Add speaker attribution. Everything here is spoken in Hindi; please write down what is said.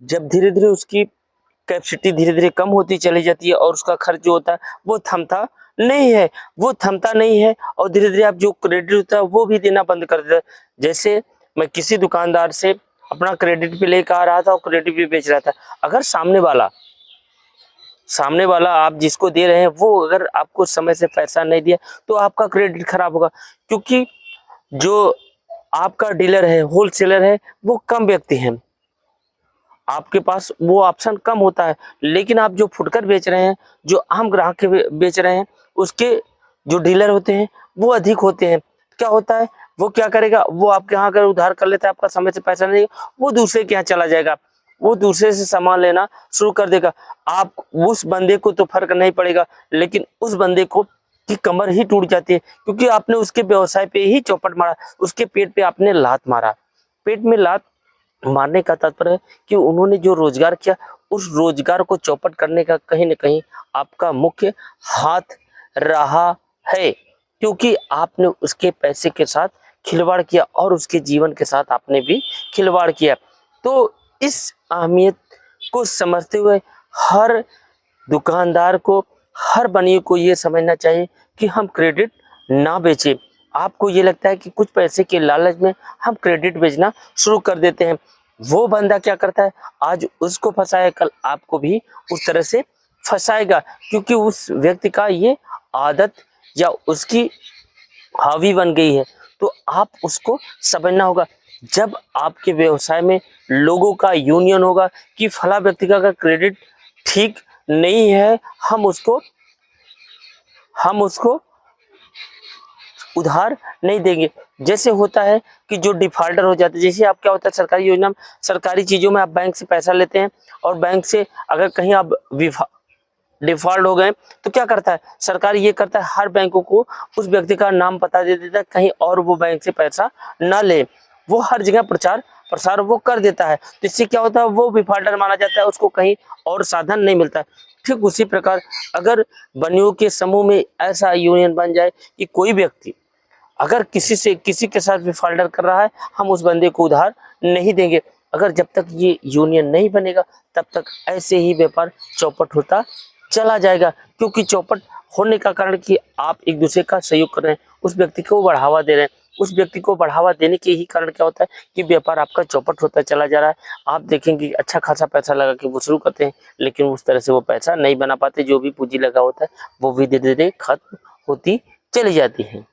Speaker 1: जब धीरे धीरे उसकी कैपेसिटी धीरे धीरे कम होती चली जाती है और उसका खर्च जो होता है वो थमता नहीं है और धीरे धीरे आप जो क्रेडिट होता है वो भी देना बंद कर देता है। जैसे मैं किसी दुकानदार से अपना क्रेडिट पे लेकर आ रहा था और क्रेडिट पे बेच रहा था, अगर सामने वाला आप जिसको दे रहे हैं वो अगर आपको समय से पैसा नहीं दिया तो आपका क्रेडिट खराब होगा, क्योंकि जो आपका डीलर है, होलसेलर है, वो कम व्यक्ति हैं, आपके पास वो ऑप्शन कम होता है। लेकिन आप जो फुटकर बेच रहे हैं, जो आम ग्राहक के बेच रहे हैं, उसके जो डीलर होते हैं वो अधिक होते हैं। क्या होता है, वो क्या करेगा, वो आपके यहाँ अगर उधार कर लेता है, आपका समय से पैसा नहीं, वो दूसरे के यहाँ चला जाएगा, वो दूसरे से सामान लेना शुरू कर देगा। आप उस बंदे को तो फर्क नहीं पड़ेगा, लेकिन उस बंदे को की कमर ही टूट जाती है, क्योंकि आपने उसके व्यवसाय पे ही चौपट मारा, उसके पेट पे आपने लात मारा। पेट में लात मारने का तात्पर्य है कि उन्होंने जो रोजगार किया, उस रोजगार को चौपट करने का कहीं न कहीं आपका मुख्य हाथ रहा है, क्योंकि आपने उसके पैसे के साथ खिलवाड़ किया और उसके जीवन के साथ आपने भी खिलवाड़ किया। तो इस अहमियत को समझते हुए हर दुकानदार को, हर बनिए को ये समझना चाहिए कि हम क्रेडिट ना बेचें। आपको ये लगता है कि कुछ पैसे के लालच में हम क्रेडिट बेचना शुरू कर देते हैं, वो बंदा क्या करता है, आज उसको फंसाया, कल आपको भी उस तरह से फंसाएगा, क्योंकि उस व्यक्ति का ये आदत या उसकी हावी बन गई है। तो आप उसको समझना होगा। जब आपके व्यवसाय में लोगों का यूनियन होगा कि फला व्यक्ति का अगर क्रेडिट ठीक नहीं है, हम उसको उधार नहीं देंगे। जैसे होता है कि जो डिफॉल्टर हो जाते हैं, जैसे आप क्या होता है, सरकारी योजना में, सरकारी चीज़ों में आप बैंक से पैसा लेते हैं और बैंक से अगर कहीं आप डिफॉल्ट हो गए तो क्या करता है सरकार, ये करता है हर बैंकों को उस व्यक्ति का नाम पता दे देता है, कहीं और वो बैंक से पैसा ना ले, वो हर जगह प्रचार प्रसार वो कर देता है। तो इससे क्या होता है, वो डिफॉल्टर माना जाता है, उसको कहीं और साधन नहीं मिलता है। ठीक उसी प्रकार अगर बनियों के समूह में ऐसा यूनियन बन जाए कि कोई व्यक्ति अगर किसी के साथ डिफॉल्टर कर रहा है, हम उस बंदे को उधार नहीं देंगे। अगर जब तक ये यूनियन नहीं बनेगा तब तक ऐसे ही व्यापार चौपट होता चला जाएगा, क्योंकि चौपट होने का कारण कि आप एक दूसरे का सहयोग कर रहे हैं, उस व्यक्ति को बढ़ावा दे रहे हैं, उस व्यक्ति को बढ़ावा देने के ही कारण क्या होता है कि व्यापार आपका चौपट होता चला जा रहा है। आप देखेंगे अच्छा खासा पैसा लगा के वो शुरू करते हैं, लेकिन उस तरह से वो पैसा नहीं बना पाते, जो भी पूंजी लगा होता है वो भी धीरे धीरे खत्म होती चली जाती है।